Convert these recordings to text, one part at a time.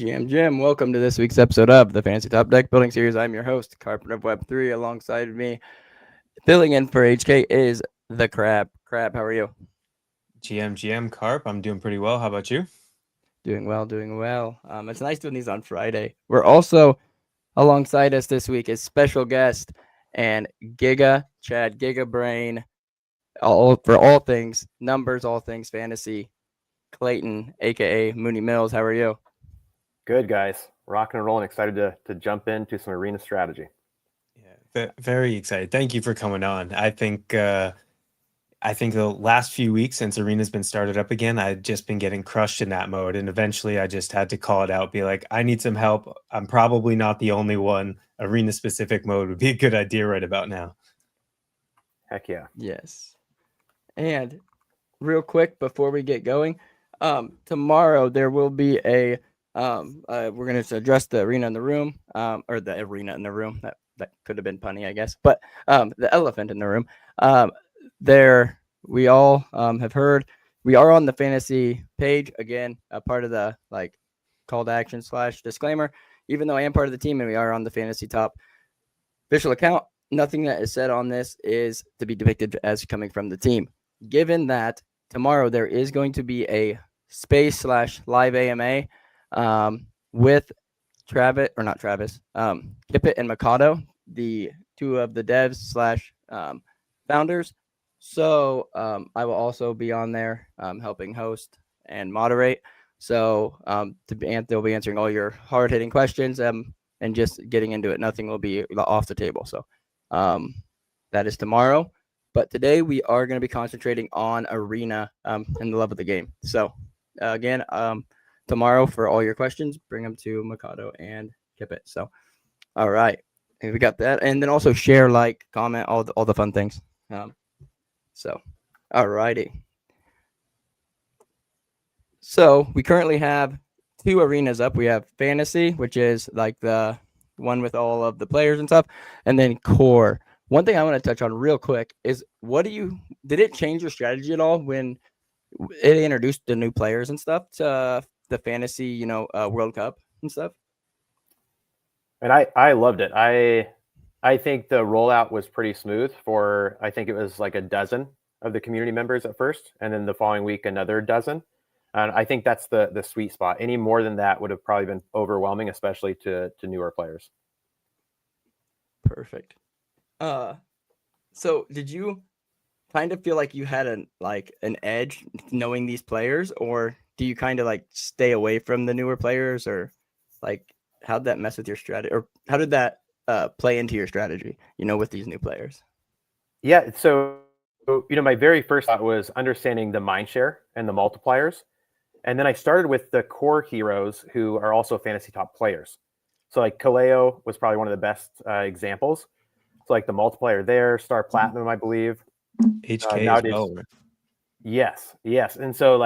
GM Jim, welcome to this week's episode of the Fantasy Top Deck Building Series. I'm your host, Carpenter of Web3. Alongside me, filling in for HK is the Crab. Crab, how are you? GM Carp, I'm doing pretty well. How about you? Doing well, doing well. It's nice doing these on Friday. We're also alongside us this week is special guest and Chad Giga Brain, all for all things numbers, all things fantasy. Clayton, aka Mooney Mills, how are you? Good, guys. Rocking and rolling. Excited to jump into some arena strategy. Yeah, very excited. Thank you for coming on. I think the last few weeks since Arena's been started up again, I've just been getting crushed in that mode. And eventually I just had to call it out, be like, I need some help. I'm probably not the only one. Arena specific mode would be a good idea right about now. Heck yeah. Yes. And real quick before we get going, tomorrow there will be we're going to address the arena in the room, or the arena in the room. That could have been punny, I guess, but the elephant in the room. There we all have heard we are on the fantasy page again, a part of the call to action / disclaimer. Even though I am part of the team and we are on the fantasy top official account, nothing that is said on this is to be depicted as coming from the team. Given that tomorrow there is going to be a space / live AMA with Kippet and Mikado, the two of the devs / founders. So I will also be on there helping host and moderate. So they'll be answering all your hard hitting questions and just getting into it. Nothing will be off the table. So that is tomorrow. But today we are going to be concentrating on arena and the love of the game. So again, tomorrow for all your questions, bring them to Mikado and Kippet. So all right, we got that, and then also share, like, comment, all the fun things. So all righty. So we currently have 2 arenas up. We have Fantasy, which is like the one with all of the players and stuff, and then Core. One thing I want to touch on real quick is did it change your strategy at all when it introduced the new players and stuff to the Fantasy, World Cup and stuff? And I loved it. I think the rollout was pretty smooth for, I think it was like a dozen of the community members at first, and then the following week another dozen. And I think that's the sweet spot. Any more than that would have probably been overwhelming, especially to newer players. Perfect. So did you kind of feel like you had an edge knowing these players, or do you kind of stay away from the newer players, or how'd that mess with your strategy, or how did that play into your strategy, with these new players? Yeah, so my very first thought was understanding the mindshare and the multipliers. And then I started with the core heroes who are also fantasy top players. So Kaleo was probably one of the best examples. So the multiplier there, Star Platinum, I believe. HK nowadays, as well. Yes. And so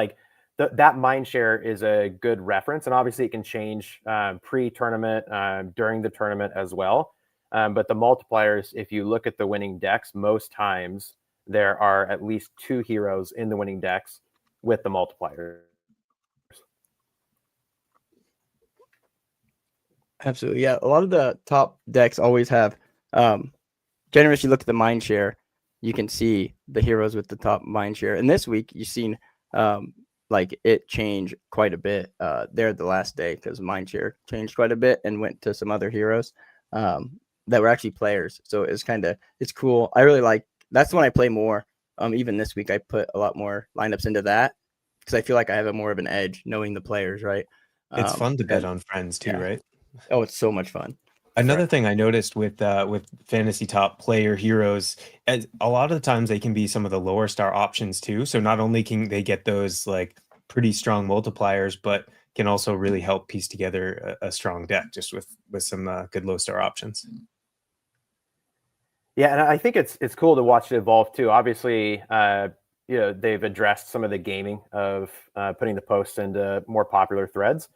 that mind share is a good reference. And obviously it can change pre-tournament, during the tournament as well. But the multipliers, if you look at the winning decks, most times there are at least 2 heroes in the winning decks with the multipliers. Absolutely, yeah. A lot of the top decks always have. Generally, if you look at the mind share, you can see the heroes with the top mind share. And this week, you've seen it change quite a bit there the last day, because mind share changed quite a bit and went to some other heroes that were actually players. So it's cool. I really that's when I play more. Even this week, I put a lot more lineups into that because I feel like I have more of an edge knowing the players, right? It's fun to bet on friends too, yeah. right? Oh, it's so much fun. Another thing I noticed with fantasy top player heroes, a lot of the times they can be some of the lower star options too. So not only can they get those pretty strong multipliers, but can also really help piece together a strong deck just with some good low star options. Yeah, and I think it's cool to watch it evolve too. Obviously, they've addressed some of the gaming of putting the posts into more popular threads.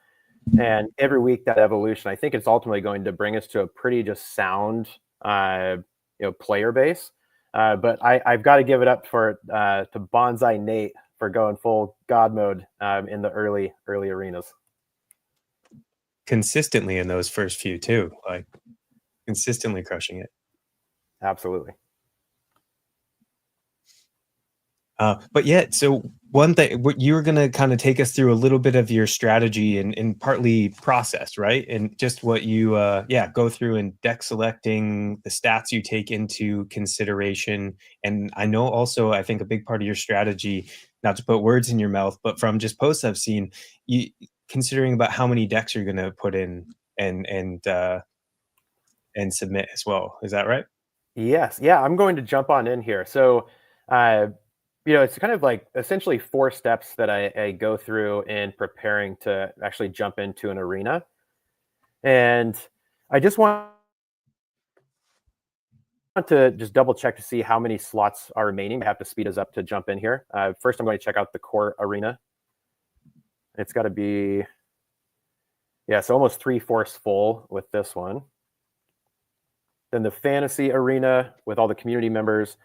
And every week that evolution, I think it's ultimately going to bring us to a pretty just sound, player base. But I've got to give it up to Bonsai Nate for going full God mode in the early arenas. consistently in those first few too, like consistently crushing it. Absolutely. But yeah, so one thing, what you were going to kind of take us through a little bit of your strategy and partly process, right? And just what you, go through in deck selecting, the stats you take into consideration. And I know also, I think a big part of your strategy, not to put words in your mouth, but from just posts I've seen, you considering about how many decks you're going to put in and submit as well. Is that right? Yes. Yeah, I'm going to jump on in here. So, it's kind of like essentially 4 steps that I go through in preparing to actually jump into an arena. And I just want to just double check to see how many slots are remaining. I have to speed us up to jump in here. First, I'm going to check out the core arena. It's got to be, so almost 3/4 full with this one. Then the fantasy arena with all the community members,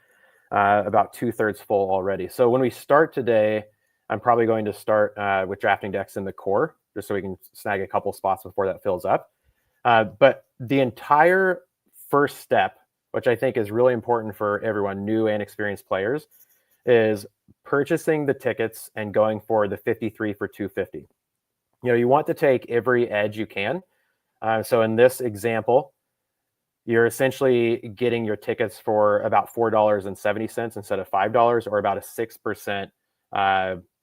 about 2/3 full already. So when we start today, I'm probably going to start with drafting decks in the core, just so we can snag a couple spots before that fills up. But the entire first step, which I think is really important for everyone, new and experienced players, is purchasing the tickets and going for the 53 for 250. You want to take every edge you can. So in this example, you're essentially getting your tickets for about $4.70 instead of $5, or about a 6%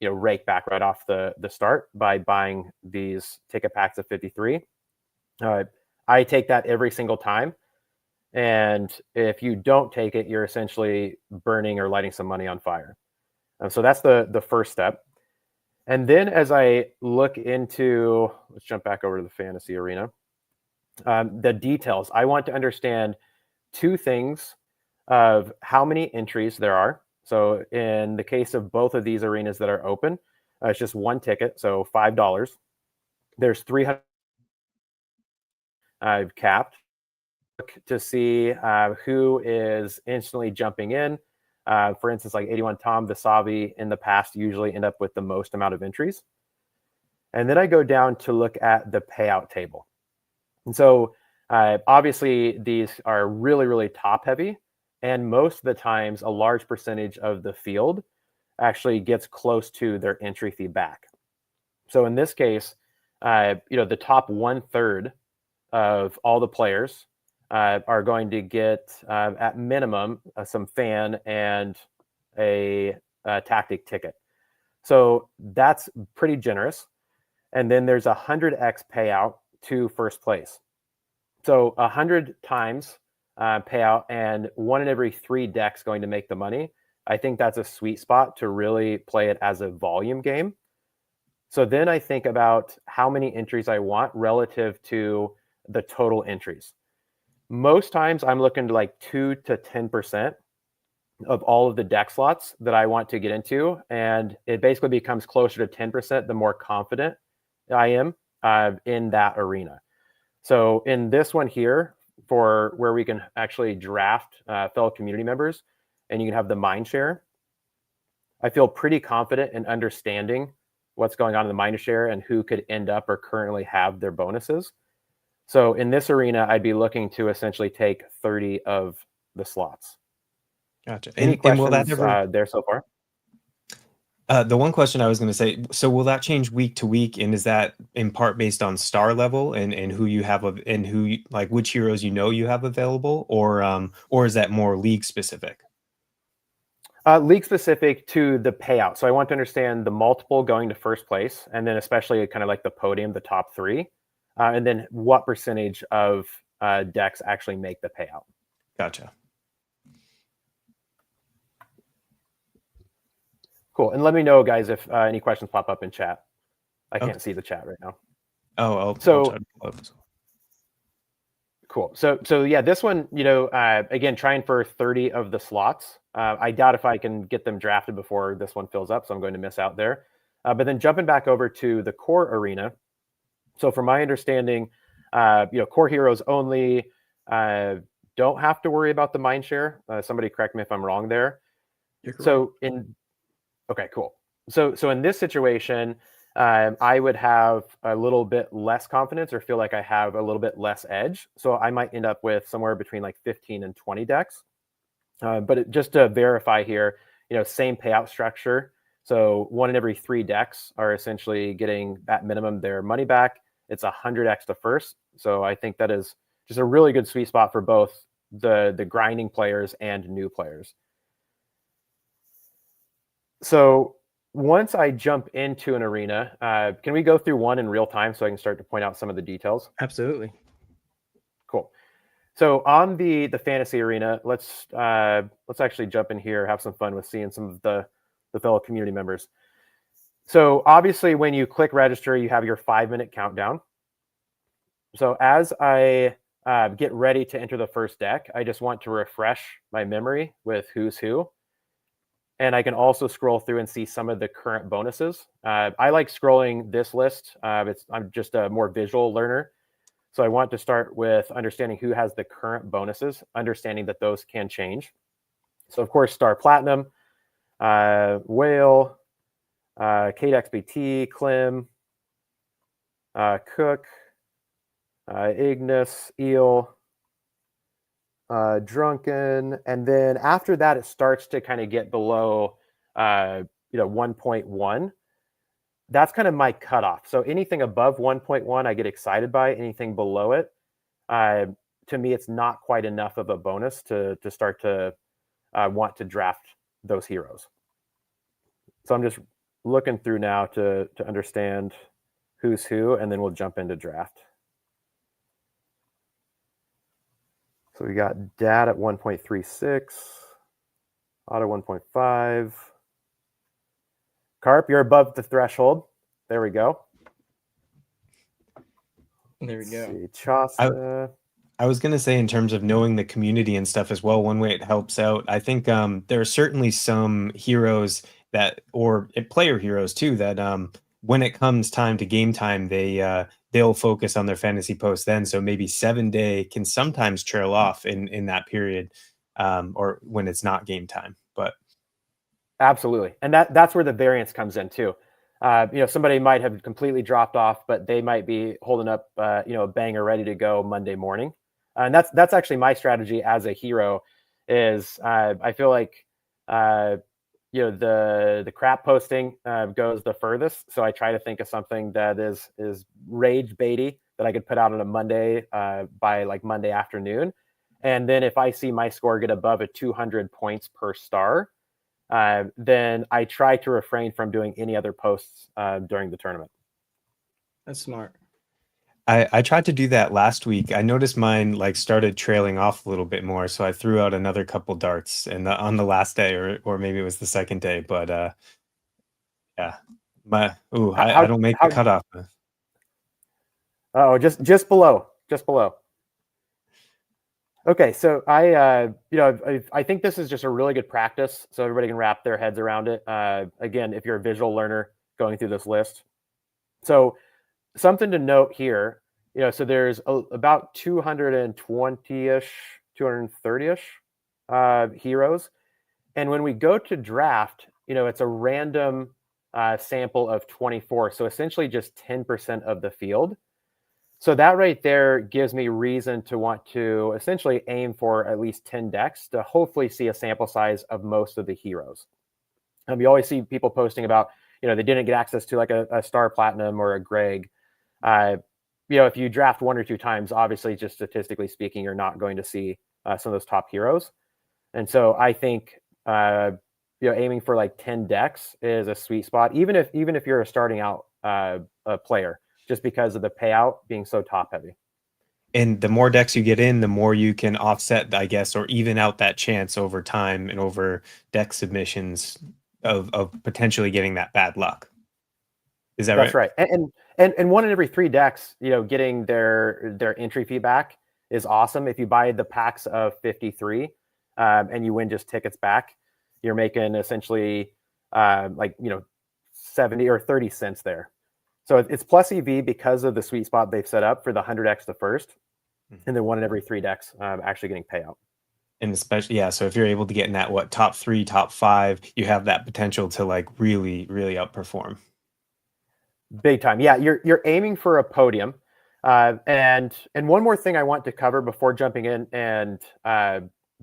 rake back right off the start by buying these ticket packs of 53. I take that every single time, and if you don't take it, you're essentially burning or lighting some money on fire. So that's the first step. And then as I look into, let's jump back over to the fantasy arena. The details. I want to understand 2 things of how many entries there are. So in the case of both of these arenas that are open, it's just 1 ticket, so $5. There's 300 I've capped. Look to see who is instantly jumping in. For instance, like 81 Tom Vasavi in the past usually end up with the most amount of entries. And then I go down to look at the payout table. And so obviously these are really, really top heavy. And most of the times, a large percentage of the field actually gets close to their entry fee back. So in this case, the top 1/3 of all the players are going to get, at minimum, some fan and a tactic ticket. So that's pretty generous. And then there's 100x payout to first place. So 100 times payout, and 1 in every 3 decks going to make the money. I think that's a sweet spot to really play it as a volume game. So then I think about how many entries I want relative to the total entries. Most times I'm looking to like 2 to 10% of all of the deck slots that I want to get into. And it basically becomes closer to 10% the more confident I am in that arena. So in this one here, for where we can actually draft fellow community members, and you can have the mind share, I feel pretty confident in understanding what's going on in the mind share and who could end up or currently have their bonuses. So in this arena, I'd be looking to essentially take 30 of the slots. Gotcha. Any And questions will that ever, there so far? the one question I was going to say, so will that change week to week? And is that in part based on star level and who you have and who, like which heroes you have available, or is that more league specific? League specific to the payout. So I want to understand the multiple going to first place, and then especially kind of like the podium, the top 3, and then what percentage of decks actually make the payout. Gotcha. Cool. And let me know, guys, if any questions pop up in chat. I Okay. can't see the chat right now. Oh, I'll So- try to pull up as well. Cool. So yeah, this one, again, trying for 30 of the slots. I doubt if I can get them drafted before this one fills up, so I'm going to miss out there. But then jumping back over to the core arena. So from my understanding, core heroes only don't have to worry about the mind share. Somebody correct me if I'm wrong there. You're correct. Okay, cool. So in this situation, I would have a little bit less confidence or feel like I have a little bit less edge. So I might end up with somewhere between like 15 and 20 decks. Just to verify here, same payout structure. So 1 in every 3 decks are essentially getting at minimum their money back. It's 100x to first. So I think that is just a really good sweet spot for both the grinding players and new players. So once I jump into an arena, can we go through one in real time so I can start to point out some of the details? Absolutely. Cool. So on the fantasy arena, let's actually jump in here, have some fun with seeing some of the fellow community members. So obviously, when you click register, you have your 5-minute countdown. So as I get ready to enter the first deck, I just want to refresh my memory with who's who. And I can also scroll through and see some of the current bonuses. I like scrolling this list. I'm just a more visual learner. So I want to start with understanding who has the current bonuses, understanding that those can change. So of course, Star Platinum, Whale, Kate XBT, Klim, Cook, Ignis, Eel, Drunken, and then after that, it starts to kind of get below, 1.1. That's kind of my cutoff. So anything above 1.1, I get excited by. Anything below it, to me, it's not quite enough of a bonus to start to want to draft those heroes. So I'm just looking through now to understand who's who, and then we'll jump into draft. So we got Dad at 1.36, Otto 1.5. Carp, you're above the threshold. There we go. There we go. See, Chasta. I was going to say, in terms of knowing the community and stuff as well, one way it helps out, I think there are certainly some heroes or player heroes too, that when it comes time to game time, they'll focus on their fantasy posts then. So maybe 7-day can sometimes trail off in that period, or when it's not game time. But absolutely, and that's where the variance comes in too. Somebody might have completely dropped off, but they might be holding up, a banger ready to go Monday morning. And that's actually my strategy as a hero. Is I feel like the crap posting goes the furthest, so I try to think of something that is rage baity that I could put out on a Monday by like Monday afternoon, and then if I see my score get above 200 points per star, then I try to refrain from doing any other posts during the tournament. That's smart. I tried to do that last week. I noticed mine started trailing off a little bit more, so I threw out another couple darts on the last day, or maybe it was the second day. But yeah, I don't make the cutoff. Oh, just below. Okay, so I think this is just a really good practice, so everybody can wrap their heads around it. Again, if you're a visual learner going through this list, so something to note here, so there's about 220-ish, 230-ish heroes, and when we go to draft, it's a random sample of 24, so essentially just 10% of the field. So that right there gives me reason to want to essentially aim for at least 10 decks to hopefully see a sample size of most of the heroes. You always see people posting about, they didn't get access to like a Star Platinum or a Greg. If you draft 1 or 2 times, obviously, just statistically speaking, you're not going to see some of those top heroes. And so I think, aiming for like 10 decks is a sweet spot, even if you're a starting out a player, just because of the payout being so top heavy. And the more decks you get in, the more you can offset, I guess, or even out that chance over time and over deck submissions of potentially getting that bad luck. Is that right? That's right. And 1 in every 3 decks, getting their entry fee back is awesome. If you buy the packs of 53 and you win just tickets back, you're making essentially 70 or 30 cents there. So it's plus EV because of the sweet spot they've set up for the 100x the first, and then 1 in every 3 decks actually getting payout. And especially, so if you're able to get in that top 3, top 5, you have that potential to really, really outperform. Big time. Yeah, you're aiming for a podium. And one more thing I want to cover before jumping in and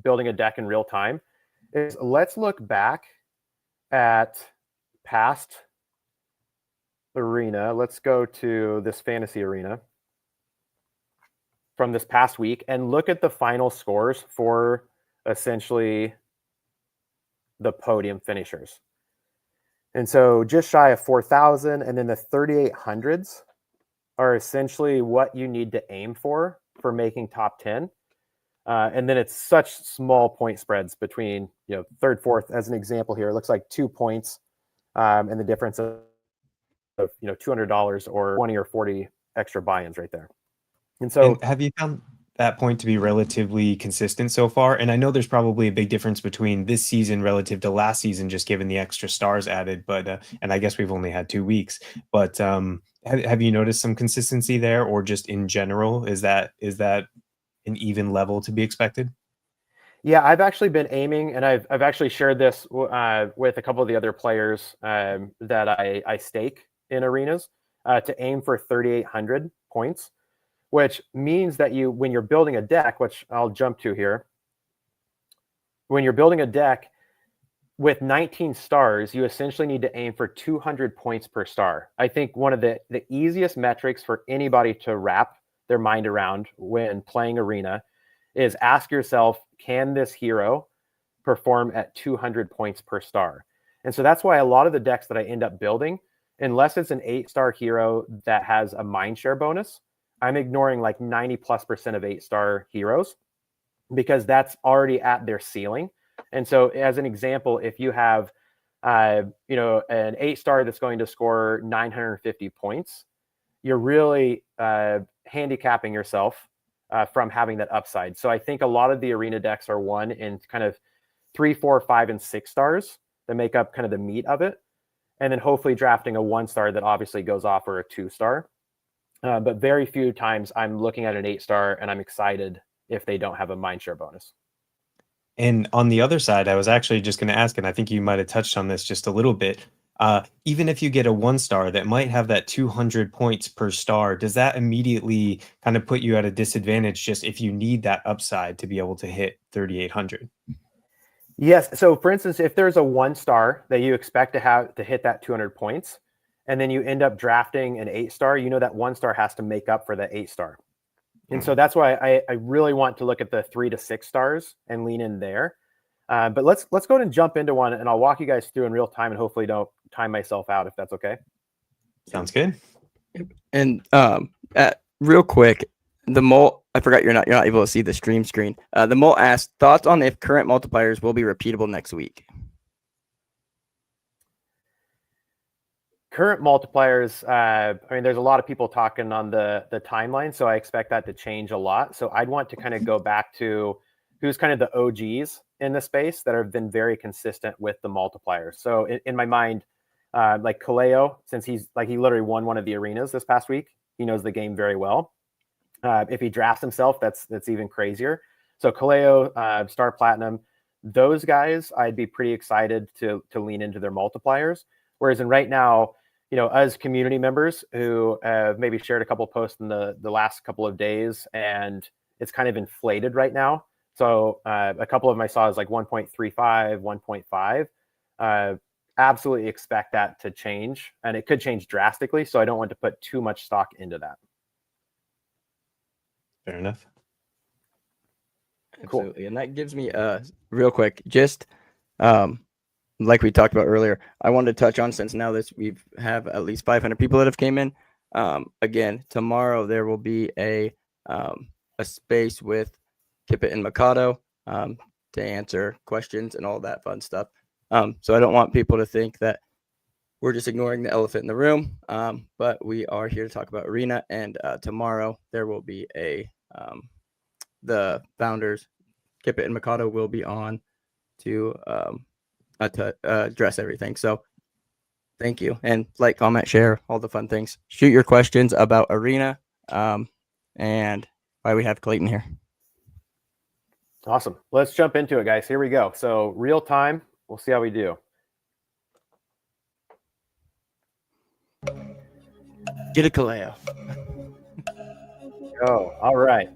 building a deck in real time is let's look back at past arena. Let's go to this fantasy arena from this past week and look at the final scores for essentially the podium finishers. And so just shy of 4,000, and then the 3,800s are essentially what you need to aim for making top 10. And then it's such small point spreads between, third, fourth, as an example here. It looks like 2 points, and the difference of $200 or 20 or 40 extra buy-ins right there. And so, And have you found that point to be relatively consistent so far? And I know there's probably a big difference between this season relative to last season, just given the extra stars added. But and I guess we've only had 2 weeks. But have you noticed some consistency there, or just in general, is that an even level to be expected? yeah, I've actually been aiming, and I've actually shared this with a couple of the other players that I stake in arenas to aim for 3,800 points, which means that when you're building a deck, which I'll jump to here, when you're building a deck with 19 stars, you essentially need to aim for 200 points per star. I think one of the easiest metrics for anybody to wrap their mind around when playing arena is ask yourself, can this hero perform at 200 points per star? And so that's why a lot of the decks that I end up building, unless it's an 8-star hero that has a mindshare bonus, I'm ignoring like 90+% of 8-star heroes because that's already at their ceiling. And so as an example, if you have an 8-star that's going to score 950 points, you're really handicapping yourself from having that upside. So I think a lot of the arena decks are won in kind of 3, 4, 5, and 6 stars that make up kind of the meat of it. And then hopefully drafting a 1-star that obviously goes off, or a 2-star. But very few times I'm looking at an 8-star and I'm excited if they don't have a mindshare bonus. And on the other side, I was actually just going to ask, and I think you might have touched on this just a little bit. Even if you get a 1-star that might have that 200 points per star, does that immediately kind of put you at a disadvantage just if you need that upside to be able to hit 3,800? Yes. So for instance, if there's a 1-star that you expect to hit that 200 points, and then you end up drafting an 8-star, that 1-star has to make up for that 8-star. And so that's why I really want to look at the 3 to 6 stars and lean in there. But let's go ahead and jump into one, and I'll walk you guys through in real time, and hopefully don't time myself out if that's okay. Sounds good. And real quick, the Mole, I forgot you're not able to see the stream screen. The Mole asked thoughts on if current multipliers will be repeatable next week. Current multipliers, there's a lot of people talking on the timeline, so I expect that to change a lot. So I'd want to kind of go back to who's kind of the OGs in the space that have been very consistent with the multipliers. So in my mind, like Kaleo, since he literally won one of the arenas this past week, he knows the game very well. If he drafts himself, that's even crazier. So Kaleo, Star Platinum, those guys, I'd be pretty excited to lean into their multipliers. Whereas right now, as community members who have maybe shared a couple of posts in the last couple of days, and it's kind of inflated right now. So a couple of them I saw is like 1.35, 1.5. Absolutely expect that to change, and it could change drastically. So I don't want to put too much stock into that. Fair enough. Absolutely. Cool. And that gives me real quick, just like we talked about earlier, I wanted to touch on, since now we have at least 500 people that have came in. Again, tomorrow there will be a space with Kippet and Mikado to answer questions and all that fun stuff. So I don't want people to think that we're just ignoring the elephant in the room, but we are here to talk about arena. And tomorrow there will be the founders, Kippet and Mikado, will be on to address everything. So thank you, and like, comment, share, all the fun things. Shoot your questions about arena and why we have Clayton here. Awesome. Let's jump into it, guys. Here we go. So real time, we'll see how we do. Get a Kaleo. Oh, all right.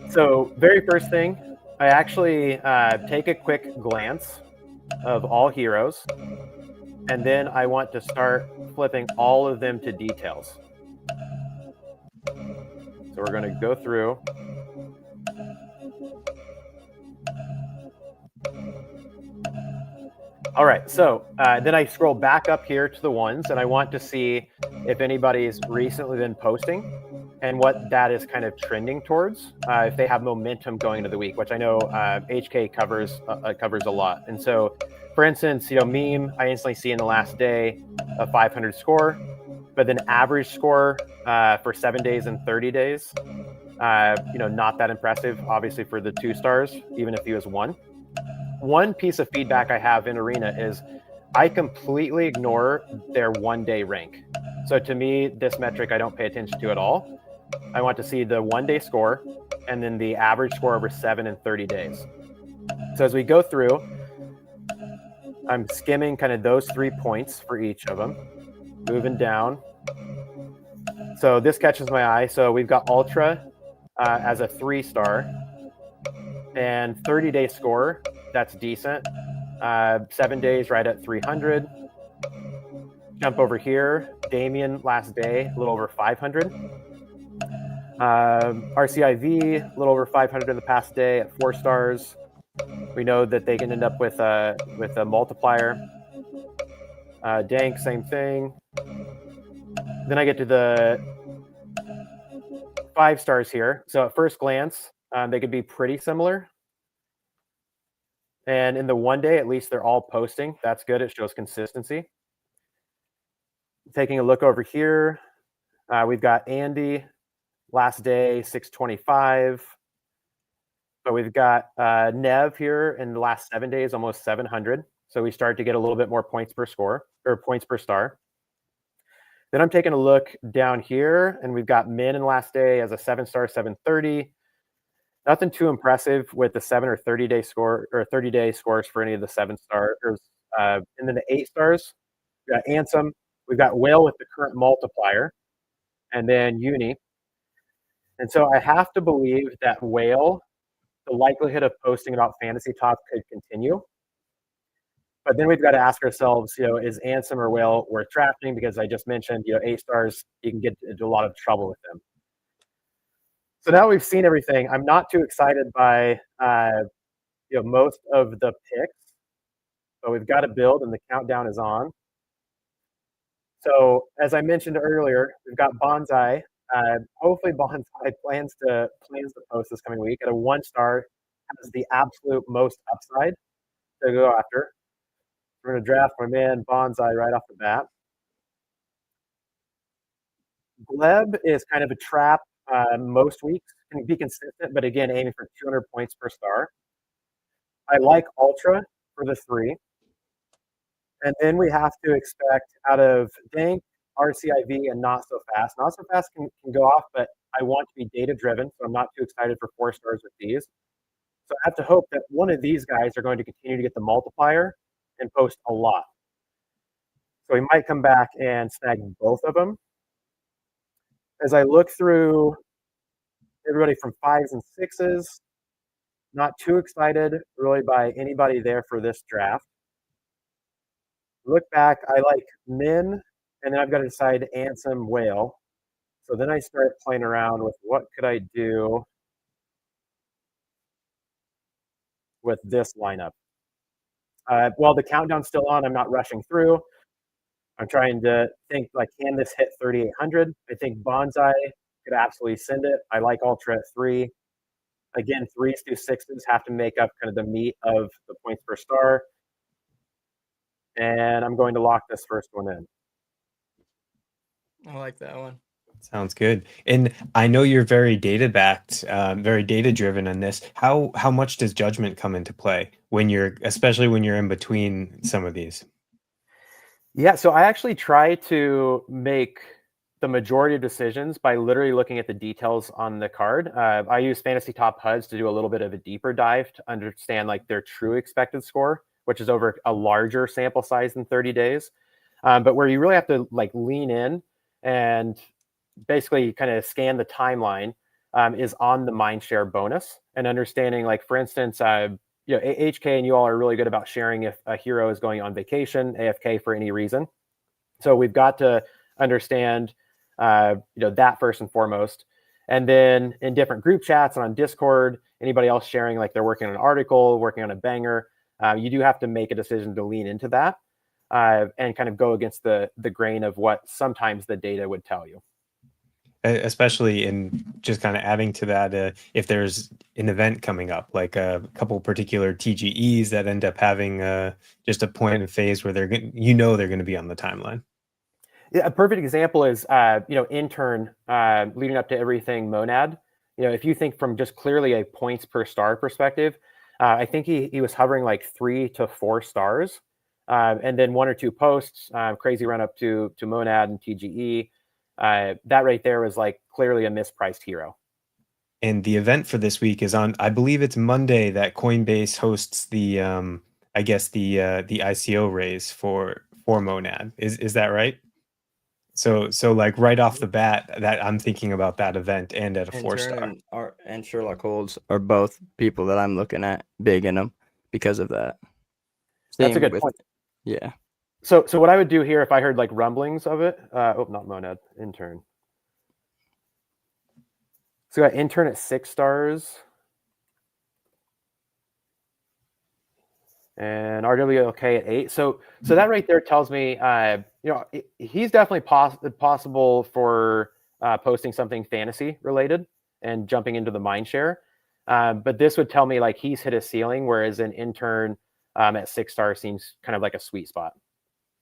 So very first thing, I actually take a quick glance of all heroes, and then I want to start flipping all of them to details. So we're going to go through. All right, so then I scroll back up here to the ones, and I want to see if anybody's recently been posting and what that is kind of trending towards, if they have momentum going into the week, which I know HK covers a lot. And so, for instance, meme, I instantly see in the last day a 500 score, but then average score for 7 days and 30 days, not that impressive, obviously, for the 2 stars, even if he was 1. One piece of feedback I have in Arena is I completely ignore their 1-day rank. So to me, this metric I don't pay attention to at all. I want to see the 1-day score and then the average score over 7 and 30 days. So as we go through, I'm skimming kind of those 3 points for each of them, moving down. So this catches my eye. So we've got Ultra as a 3-star and 30-day score. That's decent. 7 days right at 300. Jump over here. Damien last day, a little over 500. RCIV, a little over 500 in the past day at 4 stars. We know that they can end up with a multiplier. Dank, same thing. Then I get to the 5 stars here. So at first glance, they could be pretty similar. And in the 1 day, at least they're all posting. That's good. It shows consistency. Taking a look over here, we've got Andy, last day, 625. But we've got Nev here in the last 7 days, almost 700. So we start to get a little bit more points per score, or points per star. Then I'm taking a look down here, and we've got Min in last day as a 7-star, 730. Nothing too impressive with the 7 or 30-day score or 30-day scores for any of the 7-stars. And then the 8 stars, we've got Ansem, we've got Whale with the current multiplier, and then Uni. And so I have to believe that Whale, the likelihood of posting about Fantasy Top could continue. But then we've got to ask ourselves, is Ansem or Whale worth drafting? Because I just mentioned, 8 stars, you can get into a lot of trouble with them. So now we've seen everything. I'm not too excited by most of the picks, but we've got to build, and the countdown is on. So as I mentioned earlier, we've got Bonsai. Hopefully Bonsai plans to post this coming week at a 1-star, has the absolute most upside to go after. We're going to draft my man Bonsai right off the bat. Gleb is kind of a trap. Most weeks can be consistent, but again, aiming for 200 points per star. I like Ultra for the 3. And then we have to expect out of Dank, RCIV, and Not So Fast. Not So Fast can go off, but I want to be data-driven, so I'm not too excited for 4 stars with these. So I have to hope that one of these guys are going to continue to get the multiplier and post a lot. So we might come back and snag both of them. As I look through everybody from 5s and 6s, not too excited really by anybody there for this draft. Look back, I like Min, and then I've got to decide Ansem, Whale. So then I start playing around with what could I do with this lineup. While the countdown's still on, I'm not rushing through. I'm trying to think, can this hit 3,800? I think Bonsai could absolutely send it. I like Ultra at 3. Again, 3s through 6s have to make up kind of the meat of the points per star. And I'm going to lock this first one in. I like that one. Sounds good. And I know you're very data-backed, very data-driven on this. How much does judgment come into play especially when you're in between some of these? Yeah, so I actually try to make the majority of decisions by literally looking at the details on the card. I use Fantasy Top HUDs to do a little bit of a deeper dive to understand their true expected score, which is over a larger sample size than 30 days. But where you really have to lean in and basically kind of scan the timeline, is on the Mindshare bonus, and understanding, like, for instance, HK and you all are really good about sharing if a hero is going on vacation, AFK for any reason. So we've got to understand, that first and foremost. And then in different group chats and on Discord, anybody else sharing, like, they're working on an article, working on a banger, you do have to make a decision to lean into that, and kind of go against the grain of what sometimes the data would tell you. Especially in just kind of adding to that, if there's an event coming up, like a couple particular TGEs that end up having just a point of phase where they're going to be on the timeline. Yeah, a perfect example is Intern leading up to everything Monad. If you think from just clearly a points per star perspective, I think he was hovering like 3 to 4 stars, and then 1 or 2 posts, crazy run up to Monad and TGE. That right there was like clearly a mispriced hero. And the event for this week is on, I believe it's Monday, that Coinbase hosts the ICO raise for Monad. Is that right? So like right off the bat, that I'm thinking about that event and at a 4-star. And Sherlock Holds are both people that I'm looking at big in them because of that. That's a good point. Yeah. So what I would do here if I heard like rumblings of it, not Monad, Intern. So we got Intern at 6 stars. And RWLK at 8. So that right there tells me, he's definitely possible for posting something fantasy related and jumping into the Mindshare. But this would tell me like he's hit a ceiling, whereas an Intern at 6 stars seems kind of like a sweet spot.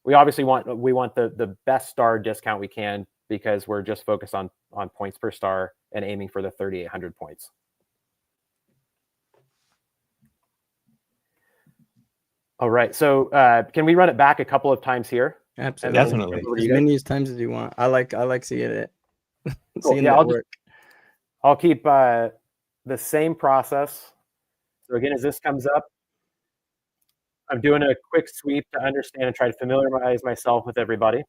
We obviously want the best star discount we can, because we're just focused on points per star and aiming for the 3,800 points. All right. So can we run it back a couple of times here? Absolutely. Definitely. As many times as you want. I like seeing it. Cool. Seeing Yeah, that work. I'll keep the same process. So again, as this comes up, I'm doing a quick sweep to understand and try to familiarize myself with everybody.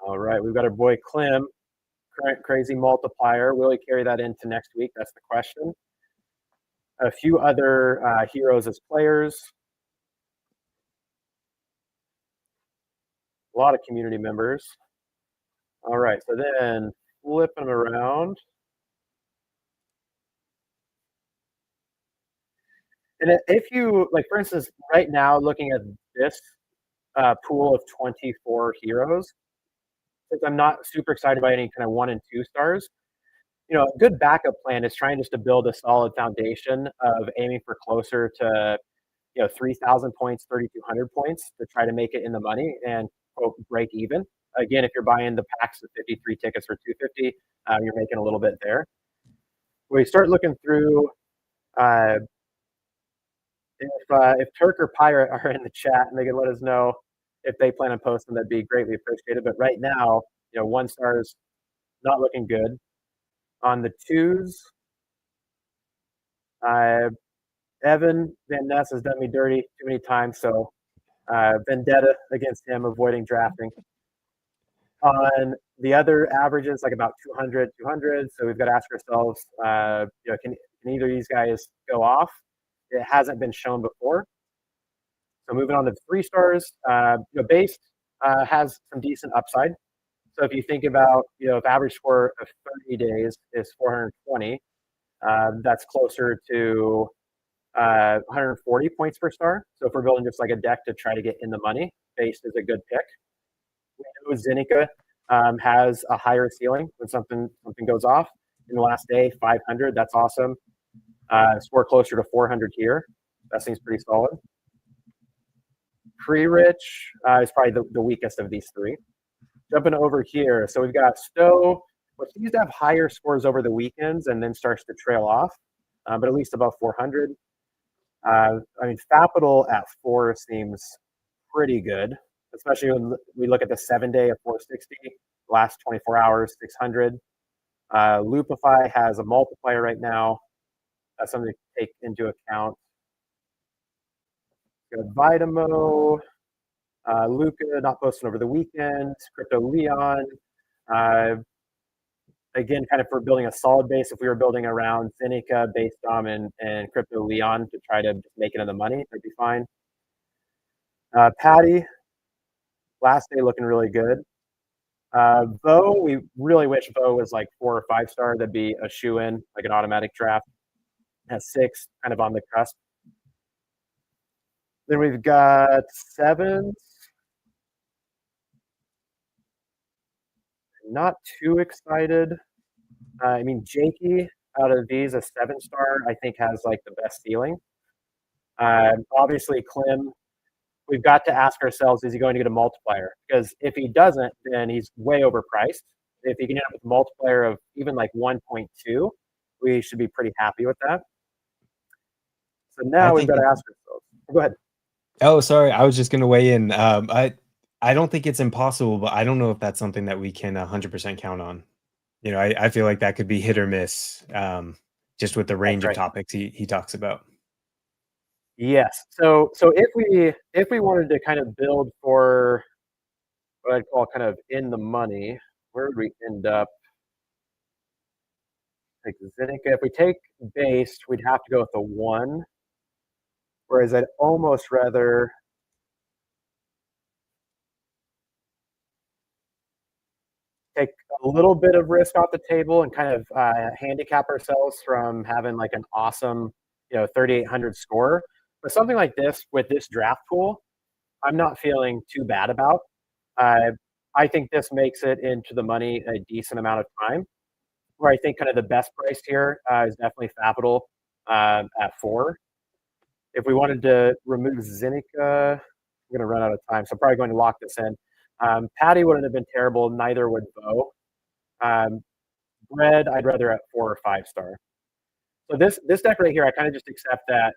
All right, we've got our boy Klim, current crazy multiplier. Will he carry that into next week? That's the question. A few other heroes as players. A lot of community members. All right, so then flipping them around. And if you, like, for instance, right now, looking at this pool of 24 heroes, since I'm not super excited by any kind of 1 and 2 stars, a good backup plan is trying just to build a solid foundation of aiming for closer to 3,000 points, 3,200 points to try to make it in the money and quote break even. Again, if you're buying the packs of 53 tickets for 250, you're making a little bit there. We start looking through. If Turk or Pirate are in the chat and they can let us know if they plan on posting, that'd be greatly appreciated. But right now, 1 star is not looking good. On the 2s, Evan Van Ness has done me dirty too many times, so vendetta against him, avoiding drafting. On the other averages, like about 200, 200. So we've got to ask ourselves, can either of these guys go off? It hasn't been shown before. So moving on to 3 stars, base has some decent upside. So if you think about, if average score of 30 days is 420, that's closer to 140 points per star. So if we're building just like a deck to try to get in the money, base is a good pick. We know Zynga has a higher ceiling when something goes off. In the last day, 500, that's awesome. Score closer to 400 here. That seems pretty solid. Pre-Rich is probably the weakest of these 3. Jumping over here, so we've got Stowe, which seems to have higher scores over the weekends and then starts to trail off, but at least above 400. Fapital at 4 seems pretty good, especially when we look at the 7-day of 460, last 24 hours, 600. Loopify has a multiplier right now. That's something to take into account. Good. Vitamo. Luca not posting over the weekend. Crypto Leon. Again, kind of for building a solid base. If we were building around Zenica, Base Dom, and Crypto Leon to try to make it in the money, that'd be fine. Patty, last day looking really good. Vo, we really wish Vo was like 4 or 5 star. That'd be a shoe in, like an automatic draft. Has 6, kind of on the cusp. Then we've got 7s. Not too excited. I mean, Jakey out of these, a 7 star, I think has like the best ceiling. Obviously, Klim, we've got to ask ourselves, is he going to get a multiplier? Because if he doesn't, then he's way overpriced. If he can end up with a multiplier of even like 1.2, we should be pretty happy with that. So now we've got to ask ourselves. Go ahead. Oh, sorry. I was just going to weigh in. I don't think it's impossible, but I don't know if that's something that we can 100% count on. You know, I feel like that could be hit or miss, just with the range of topics he talks about. Yes. So if we wanted to kind of build for what I'd call kind of in the money, where would we end up? Like Zenica, if we take base, we'd have to go with the 1. Whereas I'd almost rather take a little bit of risk off the table and kind of handicap ourselves from having like an awesome, 3,800 score. But something like this with this draft pool, I'm not feeling too bad about. I think this makes it into the money a decent amount of time. Where I think kind of the best price here is definitely Fapital at 4. If we wanted to remove Zenica, I'm going to run out of time, so I'm probably going to lock this in. Patty wouldn't have been terrible. Neither would Bo. Bread, I'd rather at 4 or 5 star. So this deck right here, I kind of just accept that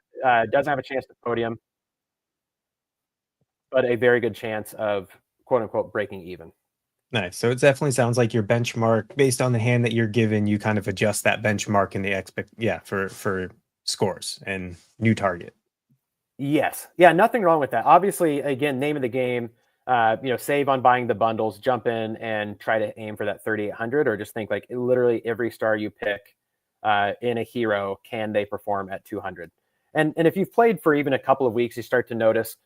doesn't have a chance to podium, but a very good chance of quote unquote breaking even. Nice. So it definitely sounds like your benchmark, based on the hand that you're given, you kind of adjust that benchmark in the for scores and new target. Yes. Yeah, nothing wrong with that. Obviously, again, name of the game, save on buying the bundles, jump in and try to aim for that 3,800, or just think like literally every star you pick in a hero, can they perform at 200? And if you've played for even a couple of weeks, you start to notice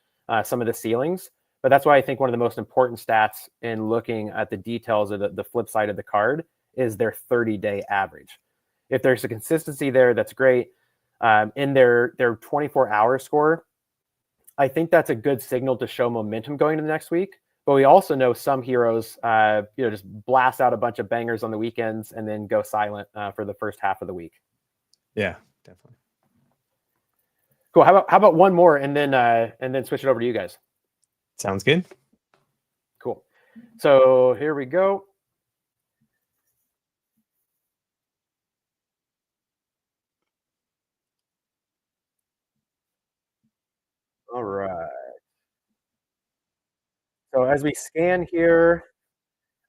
some of the ceilings. But that's why I think one of the most important stats in looking at the details of the flip side of the card is their 30-day average. If there's a consistency there, that's great. In their 24-hour score, I think that's a good signal to show momentum going into the next week. But we also know some heroes, just blast out a bunch of bangers on the weekends and then go silent for the first half of the week. Yeah, definitely. Cool. How about one more and then switch it over to you guys? Sounds good. Cool. So here we go. All right. So as we scan here,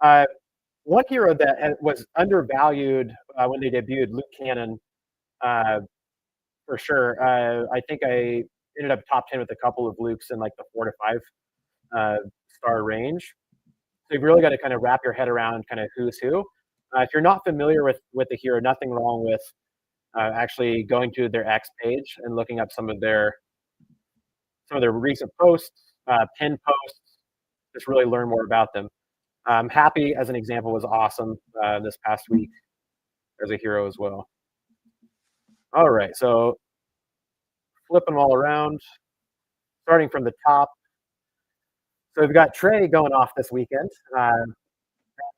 one hero that was undervalued when they debuted, Luke Cannon, for sure. I think I ended up top 10 with a couple of Lukes in like the 4 to 5 star range. So you've really got to kind of wrap your head around kind of who's who. If you're not familiar with the hero, nothing wrong with actually going to their X page and looking up some of their recent posts, pinned posts, just really learn more about them. Happy, as an example, was awesome this past week as a hero as well. All right, so flipping them all around, starting from the top. So we've got Trey going off this weekend.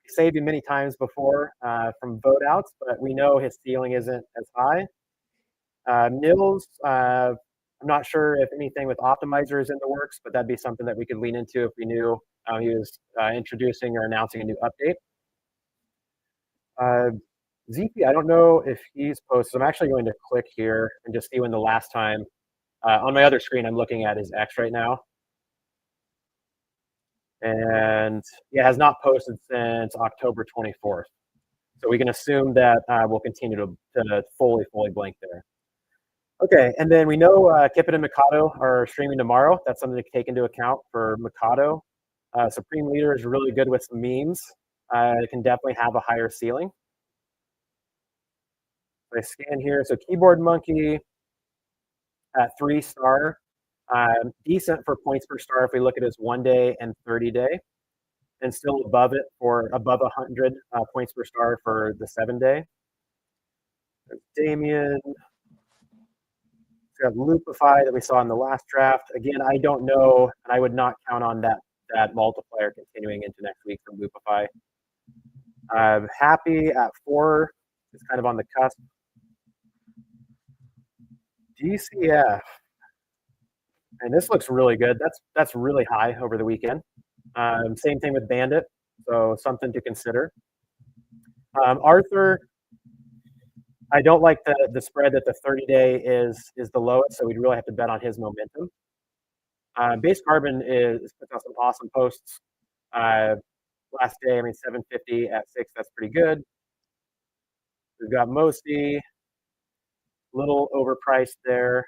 Saved him many times before from vote outs, but we know his ceiling isn't as high. Nils, I'm not sure if anything with Optimizer is in the works, but that'd be something that we could lean into if we knew he was introducing or announcing a new update. ZP, I don't know if he's posted. I'm actually going to click here and just see when the last time. On my other screen, I'm looking at his X right now. And yeah, has not posted since October 24th. So we can assume that we'll continue to fully blank there. Okay, and then we know Kippen and Mikado are streaming tomorrow. That's something to take into account for Mikado. Supreme Leader is really good with some memes. It can definitely have a higher ceiling. I scan here. So Keyboard Monkey at 3-star. Decent for points per star if we look at his 1-day and 30-day, and still above it for above 100 points per star for the 7-day. Damien. We have Loopify that we saw in the last draft. Again, I don't know, and I would not count on that multiplier continuing into next week from Loopify. Happy at 4 is kind of on the cusp. DCF, and this looks really good. That's really high over the weekend. Same thing with Bandit, so something to consider. Arthur, I don't like the spread that the 30-day is the lowest, so we'd really have to bet on his momentum. Base Carbon puts out some awesome posts. Last day, 750 at 6, that's pretty good. We've got Mosi, little overpriced there.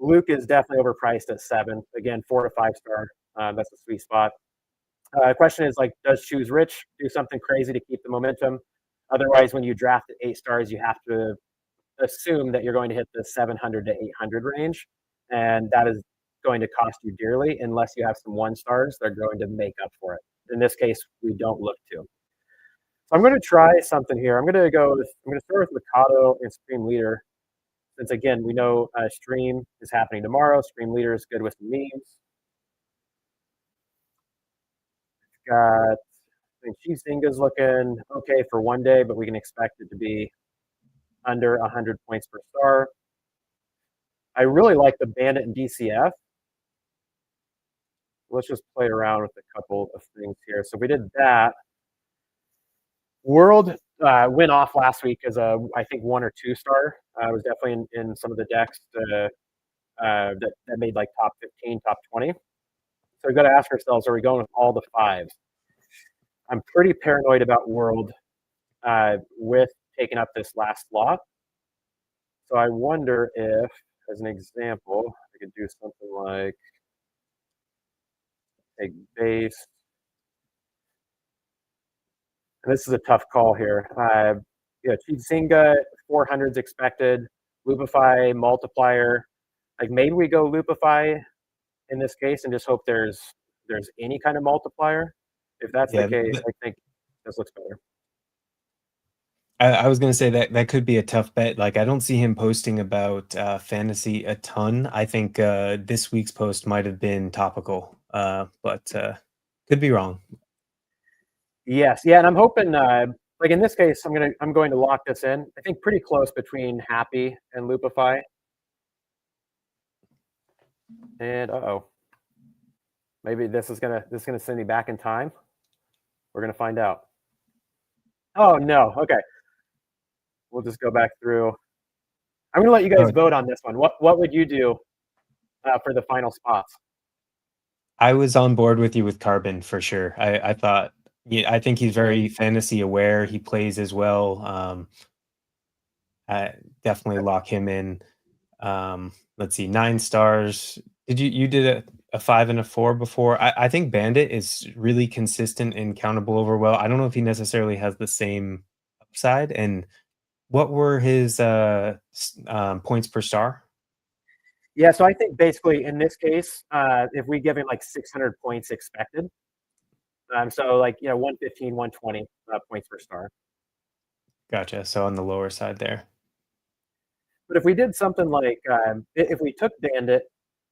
Luke is definitely overpriced at 7. Again, 4 to 5 star. That's a sweet spot. Question is does Choose Rich do something crazy to keep the momentum? Otherwise, when you draft at 8 stars, you have to assume that you're going to hit the 700 to 800 range, and that is going to cost you dearly unless you have some 1-stars. They're going to make up for it. In this case, we don't look to. So I'm going to try something here. I'm going to start with Mikado and Supreme Leader, since again we know Stream is happening tomorrow. Supreme Leader is good with some memes. Got. Chief Zinga's looking okay for 1 day, but we can expect it to be under 100 points per star. I really like the Bandit and DCF. Let's just play around with a couple of things here. So we did that. World went off last week as I think 1 or 2 star. Was definitely in some of the decks that made like top 15, top 20. So we've got to ask ourselves, are we going with all the 5s? I'm pretty paranoid about World with taking up this last slot. So I wonder if, as an example, I could do something like take base. And this is a tough call here. Chief Zinga, 400s expected. Loopify, multiplier. Maybe we go Loopify in this case and just hope there's any kind of multiplier. If that's the case, I think this looks better. I was going to say that could be a tough bet. I don't see him posting about fantasy a ton. I think this week's post might have been topical, but could be wrong. Yes, yeah, and I'm hoping, in this case, I'm going to lock this in. I think pretty close between Happy and Loopify. And maybe this is gonna send me back in time. We're gonna find out. Oh no, okay. We'll just go back through. I'm gonna let you guys vote on this one. What would you do for the final spots? I was on board with you with Carbon for sure. I thought, I think he's very fantasy aware. He plays as well. I definitely lock him in. Let's see, 9 stars. You did a 5 and a 4 before? I think Bandit is really consistent and countable over well. I don't know if he necessarily has the same upside. And what were his points per star? Yeah, so I think basically in this case, if we give him 600 points expected, so 115, 120 points per star. Gotcha. So on the lower side there. But if we did something if we took Bandit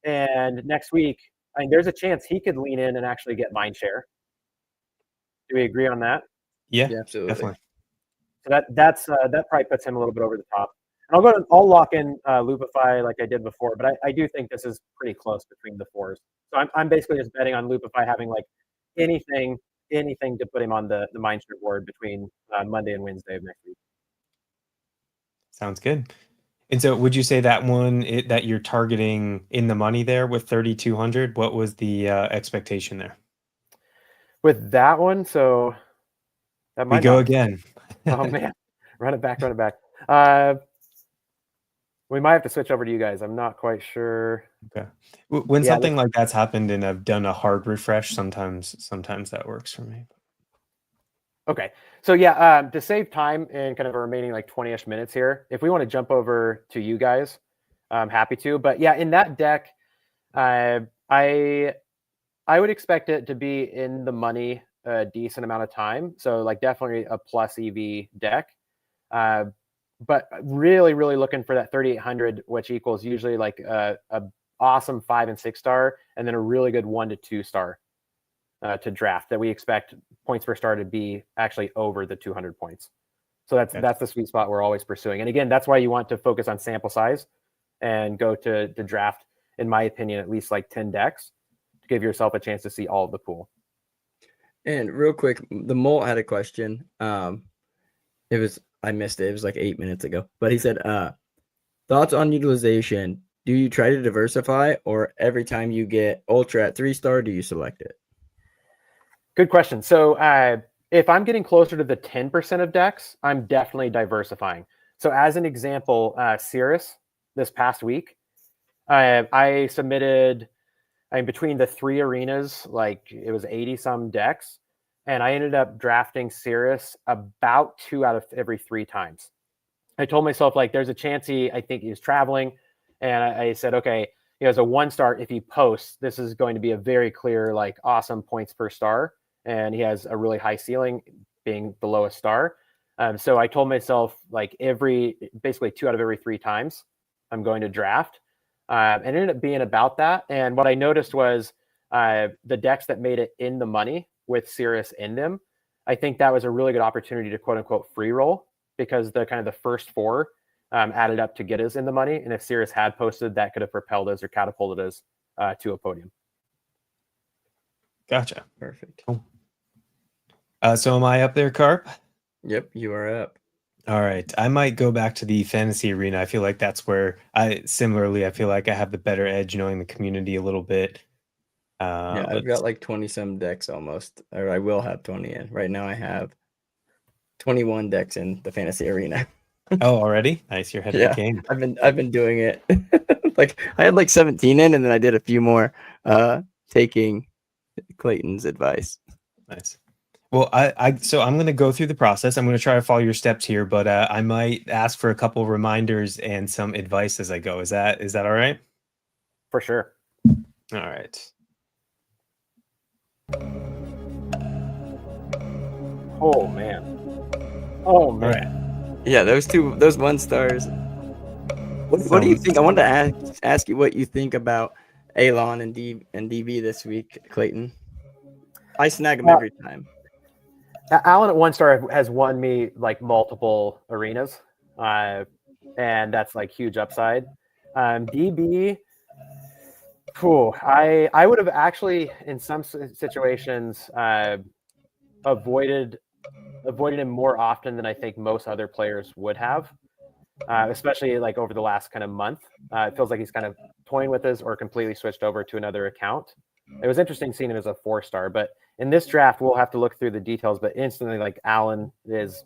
and next week, there's a chance he could lean in and actually get Mindshare. Do we agree on that? Yeah, absolutely. Definitely. So that probably puts him a little bit over the top. And I'll lock in Loopify like I did before, but I do think this is pretty close between the 4s. So I'm basically just betting on Loopify having anything to put him on the Mindshare board between Monday and Wednesday of next week. Sounds good. And so would you say that one that you're targeting in the money there with 3,200? What was the expectation there? With that one, so that might again. Oh man, run it back. We might have to switch over to you guys. I'm not quite sure. Okay. When Yeah, something like that's happened and I've done a hard refresh, sometimes that works for me. Okay. So yeah, to save time and kind of a remaining like 20-ish minutes here, if we want to jump over to you guys, I'm happy to. But yeah, in that deck, I would expect it to be in the money a decent amount of time. So like definitely a plus EV deck. But really, really looking for that 3,800, which equals usually like a awesome 5 and 6 star, and then a really good 1 to 2 star to draft that we expect points per star to be actually over the 200 points. So that's the sweet spot we're always pursuing. And again, that's why you want to focus on sample size and go to draft, in my opinion, at least like 10 decks to give yourself a chance to see all of the pool. And real quick, the Molt had a question. I missed it. It was like 8 minutes ago. But he said, thoughts on utilization. Do you try to diversify, or every time you get Ultra at 3-star, do you select it? Good question. So if I'm getting closer to the 10% of decks, I'm definitely diversifying. So as an example, Cirrus this past week, I submitted, between the 3 arenas, like it was 80 some decks, and I ended up drafting Cirrus about 2 out of every 3 times. I told myself, like, there's a chance I think he's traveling, and I said, okay, as a 1-star, if he posts, this is going to be a very clear, like, awesome points per star, and he has a really high ceiling, being the lowest star. So I told myself, like, basically 2 out of every 3 times I'm going to draft. And it ended up being about that. And what I noticed was the decks that made it in the money with Cirrus in them, I think that was a really good opportunity to quote unquote free roll, because the kind of the first 4 added up to get us in the money. And if Cirrus had posted, that could have propelled us or catapulted us to a podium. Gotcha. Perfect. Cool. So am I up there, Carp? Yep, you are up. All right. I might go back to the fantasy arena. I feel like that's where I feel like I have the better edge knowing the community a little bit. Yeah, I've got like 20 some decks almost, or I will have 20 in. Right now I have 21 decks in the fantasy arena. Oh, already? Nice. You're ahead of the game. I've been doing it. Like I had like 17 in, and then I did a few more taking Clayton's advice. Nice. Well, so I'm going to go through the process. I'm going to try to follow your steps here, but I might ask for a couple of reminders and some advice as I go. Is that all right? For sure. All right. Oh man. All right. Yeah, those 1-stars. What do you think? I wanted to ask you what you think about Alon and DB this week, Clayton. I snag him every time. Alan at 1-star has won me like multiple arenas, and that's like huge upside. DB, I would have actually in some situations avoided him more often than I think most other players would have, especially like over the last kind of month. It feels like he's kind of toying with us or completely switched over to another account. It was interesting seeing him as a 4-star, but in this draft, we'll have to look through the details, but instantly, like, Alan is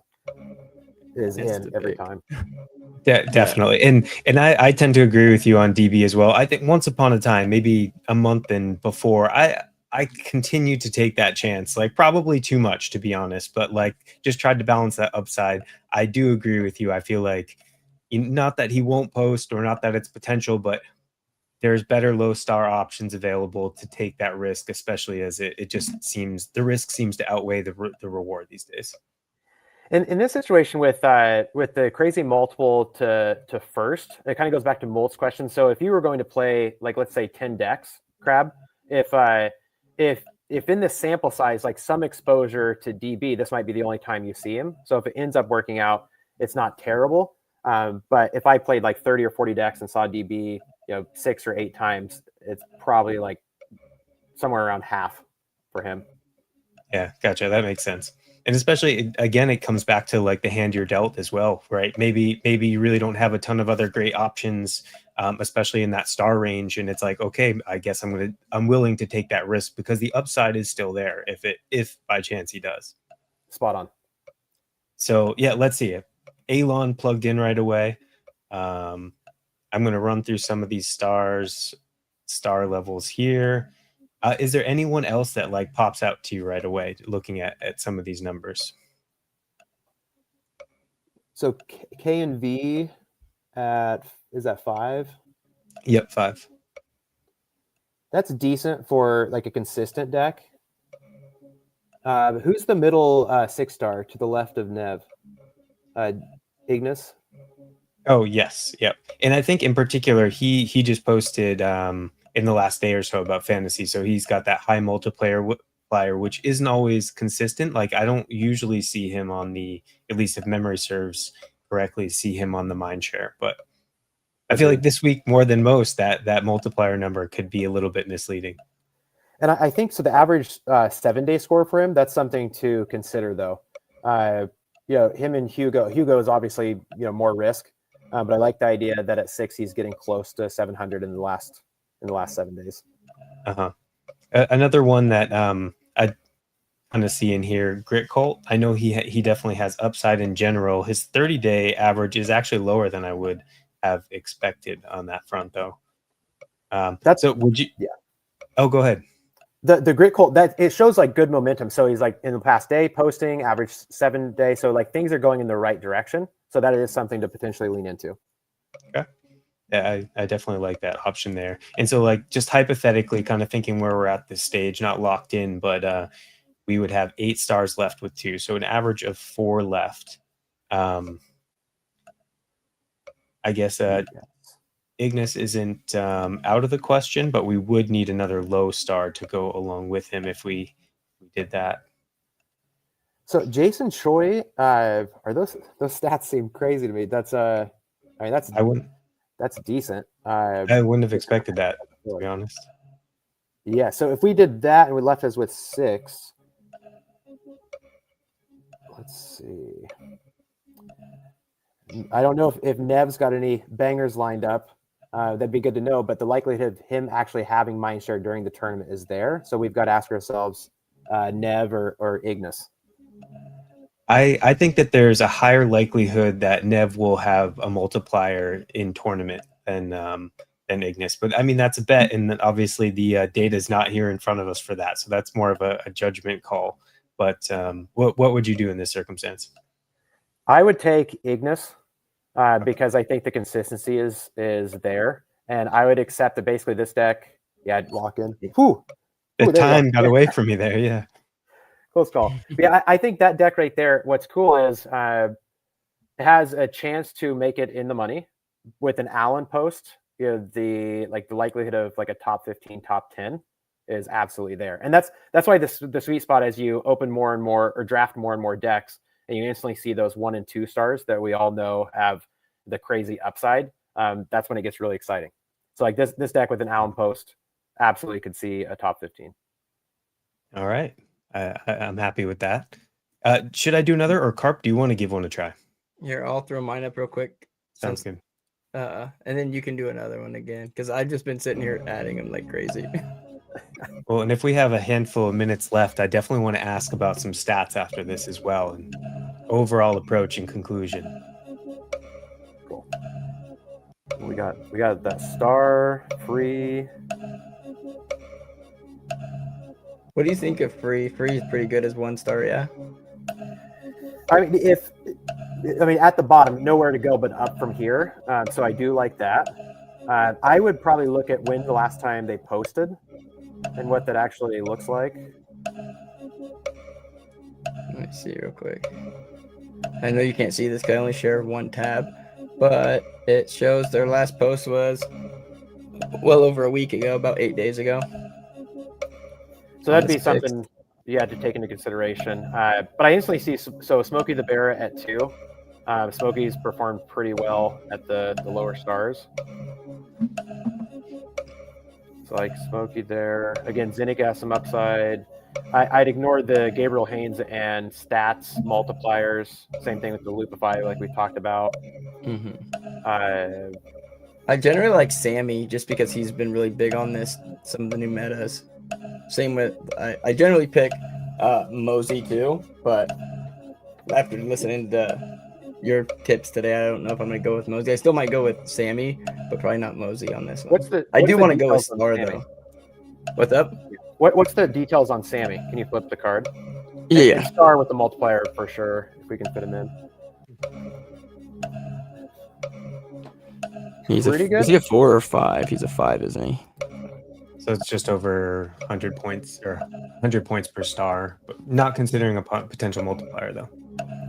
in every time. Definitely. And I tend to agree with you on DB as well. I think once upon a time, maybe a month and before, I continue to take that chance, like probably too much, to be honest, but like just tried to balance that upside. I do agree with you. I feel like not that he won't post or not that it's potential, but there's better low star options available to take that risk, especially as it just seems the risk seems to outweigh the reward these days. In this situation with the crazy multiple to first, it kind of goes back to Molt's question. So if you were going to play, like, let's say 10 decks, Crab, if in the sample size, like some exposure to DB, this might be the only time you see him. So if it ends up working out, it's not terrible. But if I played like 30 or 40 decks and saw DB, 6 or 8 times, it's probably like somewhere around half for him. Yeah, gotcha. That makes sense. And especially, again, it comes back to like the hand you're dealt as well, right? Maybe you really don't have a ton of other great options, especially in that star range. And it's like, okay, I guess I'm willing to take that risk because the upside is still there if by chance he does. Spot on. So yeah, let's see it. Alon plugged in right away. I'm going to run through some of these star levels here. Is there anyone else that like pops out to you right away looking at some of these numbers? So K and V is that 5? Yep, 5. That's decent for like a consistent deck. Who's the middle 6-star to the left of Nev? Ignis. Oh yes, yep. And I think in particular he just posted in the last day or so about fantasy. So he's got that high multiplayer flyer, which isn't always consistent. Like I don't usually see him on the, at least if memory serves correctly, see him on the Mindshare. But I feel like this week more than most that multiplier number could be a little bit misleading. And I think so. The average 7-day score for him, that's something to consider, though. Him and Hugo. Hugo is obviously more risk, but I like the idea that at 6 he's getting close to 700 in the last 7 days. Another one that I kind of see in here, Grit Cult. I know he definitely has upside in general. His 30-day average is actually lower than I would have expected on that front, though. So would you? Yeah. Oh, go ahead. The Grit Cult, that it shows like good momentum. So he's like in the past day posting, average 7 day. So like things are going in the right direction. So that is something to potentially lean into. Okay. Yeah, I definitely like that option there. And so like just hypothetically kind of thinking where we're at this stage, not locked in, but we would have 8 stars left with 2. So an average of 4 left. I guess Ignis isn't out of the question, but we would need another low star to go along with him if we did that. So Jason Choi, are those stats seem crazy to me. That's that's decent. I wouldn't have expected that, to be honest. Yeah, so if we did that and we left us with 6, let's see. I don't know if Nev's got any bangers lined up. That'd be good to know, but the likelihood of him actually having Mindshare during the tournament is there. So we've got to ask ourselves, Nev or Ignis. I think that there's a higher likelihood that Nev will have a multiplier in tournament than Ignis. But I mean, that's a bet. And then obviously the data is not here in front of us for that. So that's more of a judgment call. But what would you do in this circumstance? I would take Ignis because I think the consistency is there. And I would accept that basically this deck, I'd lock in. The time got away from me there, yeah. Close call. Yeah, I think that deck right there, what's cool is it has a chance to make it in the money with an Allen post. The likelihood of like a top 15, top 10 is absolutely there. And that's why the sweet spot as you open more and more or draft more and more decks and you instantly see those 1 and 2 stars that we all know have the crazy upside. That's when it gets really exciting. So like this deck with an Allen post absolutely could see a top 15. All right. I'm happy with that. Should I do another, or Carp, do you want to give one a try? Here, I'll throw mine up real quick. Sounds good. And then you can do another one again, because I've just been sitting here adding them like crazy. Well, and if we have a handful of minutes left, I definitely want to ask about some stats after this as well, and overall approach and conclusion. Cool. We got that star free. What do you think of free? Free is pretty good as 1 star, yeah. I mean, at the bottom, nowhere to go but up from here. So I do like that. I would probably look at when the last time they posted and what that actually looks like. Let me see real quick. I know you can't see this because I only share 1 tab, but it shows their last post was well over a week ago, about 8 days ago. So that'd be something you had to take into consideration. But I instantly see Smokey the Bear at 2. Smokey's performed pretty well at the lower stars. So like Smokey there. Again, Zinnik has some upside. I'd ignore the Gabriel Haynes and stats multipliers. Same thing with the Loopify like we talked about. I generally like Sammy just because he's been really big on some of the new metas. Same with, I generally pick Mosey too, but after listening to your tips today. I don't know if I'm gonna go with Mosey. I still might go with Sammy, but probably not Mosey on this one. I do want to go with Star though. What's up? What's the details on Sammy? Can you flip the card? Yeah. And Star with the multiplier for sure, if we can fit him in. He's Pretty good. Is he a 4 or 5? He's a 5, isn't he? So it's just over 100 points or 100 points per star, but not considering a potential multiplier though.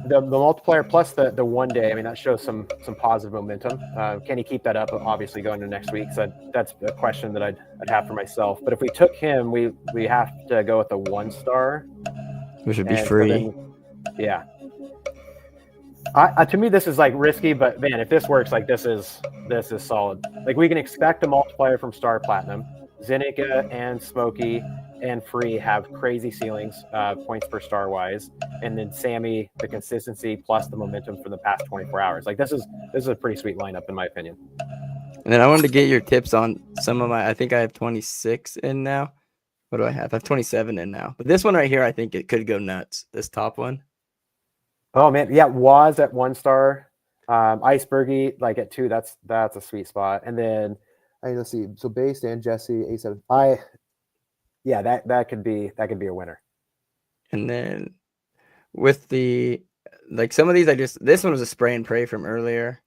The multiplier plus the 1 day, I mean, that shows some positive momentum. Can he keep that up? Obviously, going to next week. So that's a question that I'd have for myself. But if we took him, we have to go with a 1 star, which would be free. So then, yeah. To me, this is like risky, but man, if this works, like this is solid. Like we can expect a multiplier from Star Platinum. Zynga and Smokey and Free have crazy ceilings, points per star wise, and then Sammy, the consistency plus the momentum from the past 24 hours. Like this is a pretty sweet lineup in my opinion. And then I wanted to get your tips on some of my. I think I have 26 in now. What do I have? I have 27 in now. But this one right here, I think it could go nuts. This top one. Oh man, yeah, Waz at 1 star, Icebergy like at 2. That's a sweet spot, and then. Let's see. So Based and Jesse A7. That could be a winner. And then with the like some of these, this one was a spray and pray from earlier.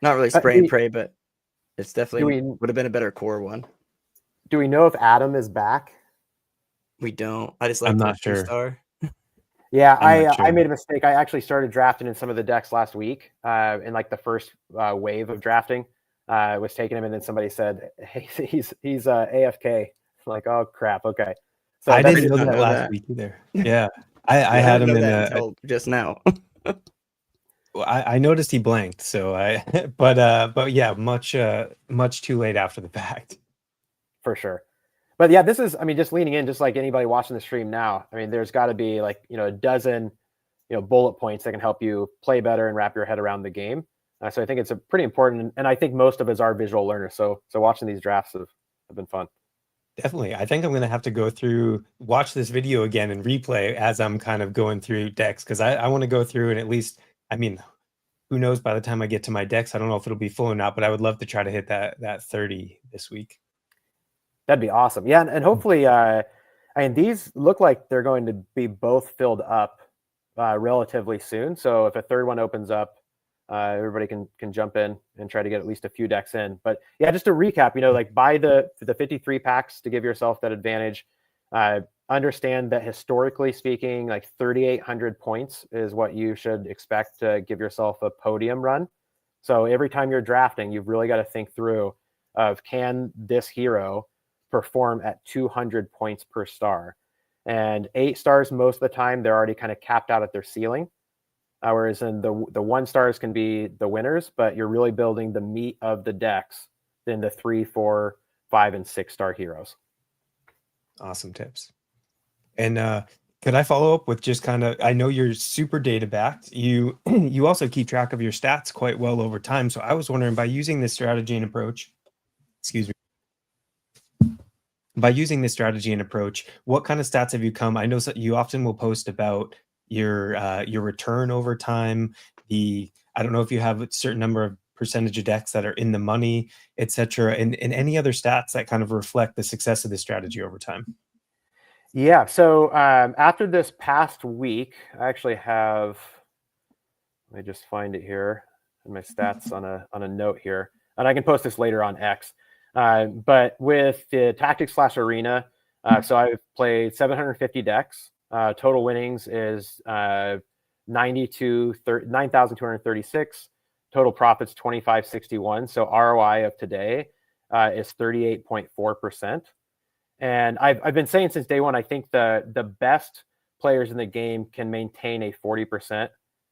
Not really spray and pray, but it's definitely would have been a better core one. Do we know if Adam is back? We don't. I just like I'm not sure. Star. Yeah, I made a mistake. I actually started drafting in some of the decks last week, in like the first wave of drafting. Was taking him, and then somebody said, "Hey, he's AFK." Like, oh crap. Okay, so I didn't know that last week either. Yeah, I had him in just now. I noticed he blanked, so but yeah, much too late after the fact. For sure. But yeah, this is, I mean, just leaning in, just like anybody watching the stream now. I mean, there's got to be like a dozen, bullet points that can help you play better and wrap your head around the game. So I think it's a pretty important, and I think most of us are visual learners. So watching these drafts have been fun. Definitely. I think I'm going to have to watch this video again and replay as I'm kind of going through decks, because I want to go through and at least, I mean, who knows by the time I get to my decks, I don't know if it'll be full or not, but I would love to try to hit that 30 this week. That'd be awesome. Yeah. And hopefully, I mean, these look like they're going to be both filled up relatively soon. So if a third one opens up, everybody can jump in and try to get at least a few decks in. But yeah, just to recap, like buy the 53 packs to give yourself that advantage. Understand that historically speaking, like 3,800 points is what you should expect to give yourself a podium run. So every time you're drafting, you've really got to think through of, can this hero perform at 200 points per star? And 8 stars, most of the time, they're already kind of capped out at their ceiling. Whereas in the 1 stars can be the winners, but you're really building the meat of the decks than the 3, 4, 5, and 6 star heroes. Awesome tips. And could I follow up with just kind of, I know you're super data backed. You also keep track of your stats quite well over time. So I was wondering, by using this strategy and approach, what kind of stats have you come? I know you often will post about your return over time. I don't know if you have a certain number of percentage of decks that are in the money, etc., and any other stats that kind of reflect the success of the strategy over time. Yeah. So after this past week, I actually have. Let me just find it here in my stats on a note here, and I can post this later on X. But with the Tactics/Arena, so I've played 750 decks. Total winnings is 9,236. Total profits 2,561. So ROI of today is 38.4%. And I've been saying since day one, I think the best players in the game can maintain a 40%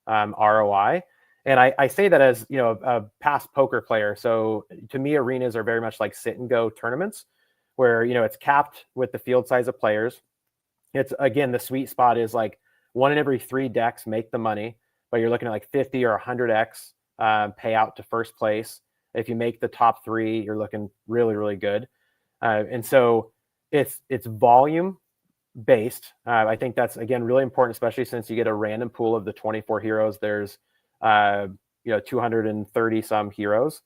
ROI. And I say that as a past poker player. So to me, arenas are very much like sit and go tournaments, where it's capped with the field size of players. It's, again, the sweet spot is like 1 in every 3 decks make the money, but you're looking at like 50 or 100x payout to first place. If you make the top 3, you're looking really, really good. And so it's volume based. I think that's, again, really important, especially since you get a random pool of the 24 heroes. There's 230 some heroes.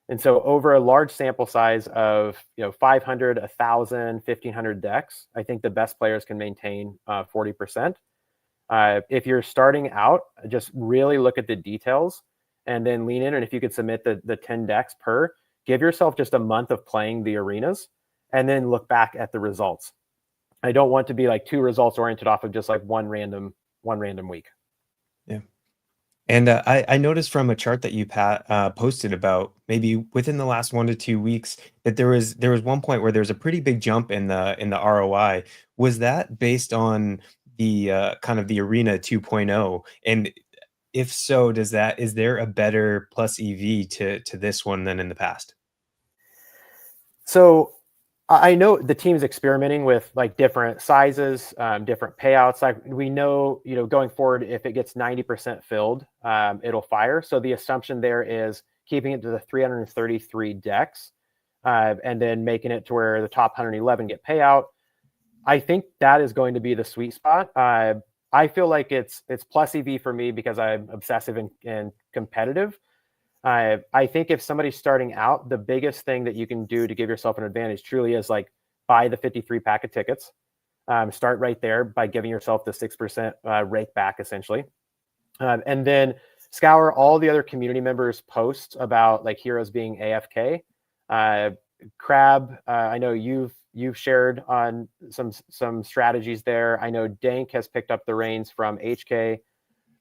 And so over a large sample size of 500, 1,000, 1,500 decks, I think the best players can maintain 40%. If you're starting out, just really look at the details and then lean in. And if you could submit the 10 decks per, give yourself just a month of playing the arenas and then look back at the results. I don't want to be like too results oriented off of just like one random week. Yeah. And I noticed from a chart that you posted about maybe within the last 1 to 2 weeks that there was one point where there's a pretty big jump in the ROI. Was that based on the kind of the Arena 2.0? And if so, is there a better plus EV to this one than in the past? So I know the team's experimenting with like different sizes, different payouts. Like we know, going forward, if it gets 90% filled, it'll fire. So the assumption there is keeping it to the 333 decks, and then making it to where the top 111 get payout. I think that is going to be the sweet spot. I feel like it's plus EV for me because I'm obsessive and competitive. I think if somebody's starting out, the biggest thing that you can do to give yourself an advantage truly is like buy the 53 pack of tickets. Start right there by giving yourself the 6% rake back essentially. And then scour all the other community members' posts about like heroes being AFK. Crab, I know you've shared on some strategies there. I know Dank has picked up the reins from HK.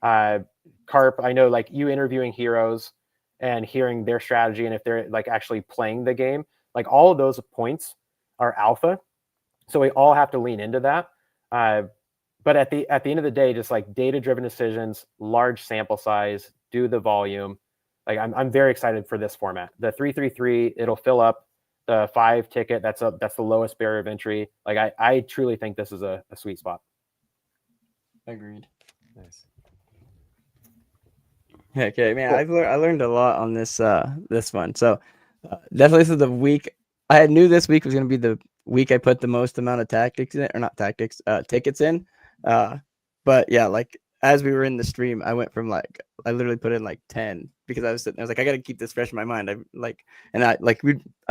Carp, I know like you interviewing heroes and hearing their strategy and if they're like actually playing the game, like all of those points are alpha. So we all have to lean into that. But at the end of the day, just like data-driven decisions, large sample size, do the volume. Like I'm very excited for this format. The 333, it'll fill up. The 5 ticket, that's the lowest barrier of entry. Like I truly think this is a sweet spot. Agreed. Nice. Okay, man, Cool. I learned a lot on this one. So definitely this is the week. I knew this week was going to be the week I put the most amount of tickets in. But yeah, like as we were in the stream, I went from I literally put in like 10 because I was like, I got to keep this fresh in my mind. I'd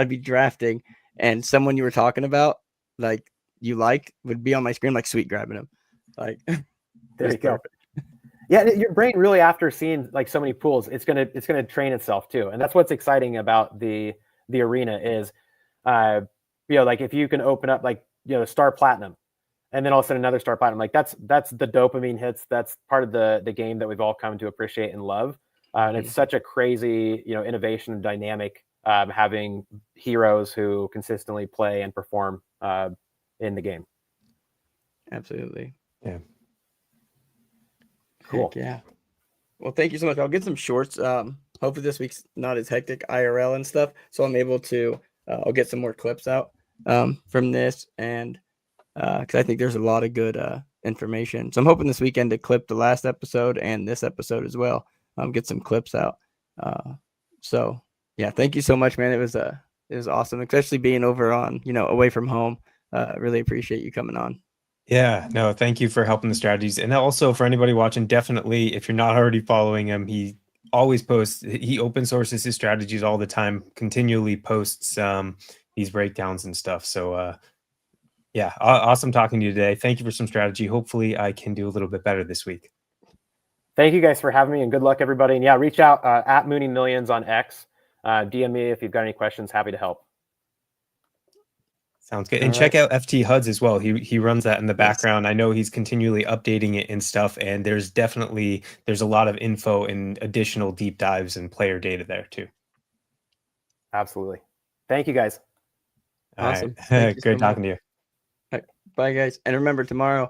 be drafting and someone you were talking about, like would be on my screen, like sweet grabbing him. Like there you go. Yeah, your brain really, after seeing like so many pools, it's gonna train itself too, and that's what's exciting about the arena is, like if you can open up like star platinum, and then all of a sudden another star platinum, like that's the dopamine hits. That's part of the game that we've all come to appreciate and love, and it's such a crazy innovation and dynamic, having heroes who consistently play and perform in the game. Absolutely. Yeah. Cool. Heck yeah. Well, thank you so much. I'll get some shorts. Hopefully this week's not as hectic IRL and stuff, so I'm able to. I'll get some more clips out from this, and because I think there's a lot of good information. So I'm hoping this weekend to clip the last episode and this episode as well. Get some clips out. So yeah, thank you so much, man. It was awesome, especially being over on away from home. Really appreciate you coming on. Yeah, no, thank you for helping the strategies. And also for anybody watching, definitely, if you're not already following him, he always posts, he open sources his strategies all the time, continually posts these breakdowns and stuff. So yeah, awesome talking to you today. Thank you for some strategy. Hopefully I can do a little bit better this week. Thank you guys for having me, and good luck everybody. And yeah, reach out at Mooney Millions on X. DM me if you've got any questions. Happy to help. Sounds good. And check out FT HUDs as well. He runs that in the background. I know he's continually updating it and stuff. And there's a lot of info and additional deep dives and player data there too. Absolutely. Thank you guys. Awesome. Great talking to you. Right. Bye guys. And remember tomorrow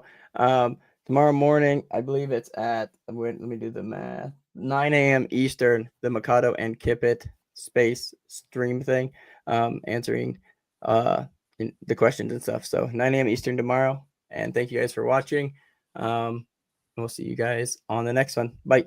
morning, I believe it's at, let me do the math, 9 a.m. Eastern, the Mikado and Kipit space stream thing, answering the questions and stuff. So 9 a.m. Eastern tomorrow. And thank you guys for watching. We'll see you guys on the next one. Bye.